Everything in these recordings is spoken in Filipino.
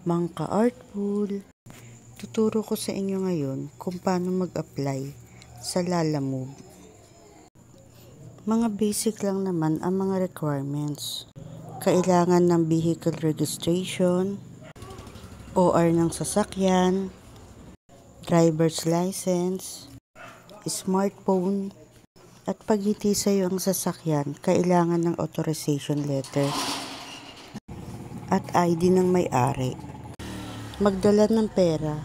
Mga ka-artful, tuturo ko sa inyo ngayon kung paano mag-apply sa Lalamove. Mga basic lang naman ang mga requirements. Kailangan ng vehicle registration, OR ng sasakyan, driver's license, smartphone, at pag hindi sa'yo ang sasakyan, kailangan ng authorization letter at ID ng may-ari. Magdala ng pera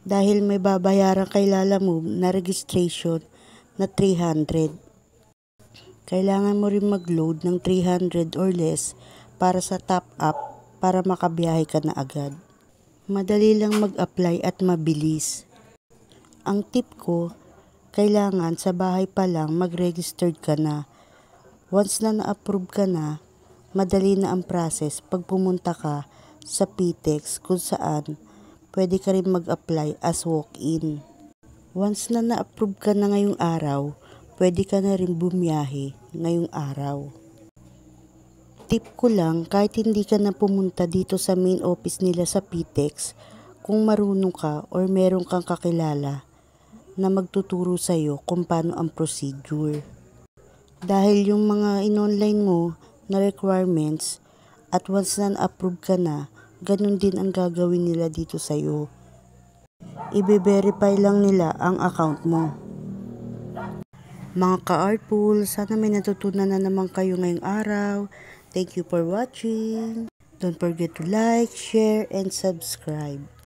dahil may babayaran kay Lalamove na registration na 300. Kailangan mo rin mag-load ng 300 or less para sa top up para makabiyahe ka na agad. Madali lang mag-apply at mabilis. Ang tip ko, kailangan sa bahay pa lang mag-registered ka na. Once na na-approve ka na, madali na ang process pag pumunta ka sa PTEX kung saan pwede ka rin mag-apply as walk-in. Once na na-approve ka na ngayong araw, pwede ka na rin bumiyahe ngayong araw. Tip ko lang, kahit hindi ka na pumunta dito sa main office nila sa PTEX, kung marunong ka or meron kang kakilala na magtuturo sa'yo kung paano ang procedure. Dahil yung mga in-online mo na requirements at once na na-approve ka na, ganun din ang gagawin nila dito sa'yo. I-verify lang nila ang account mo. Mga ka-artful, sana may natutunan na naman kayo ngayong araw. Thank you for watching. Don't forget to like, share, and subscribe.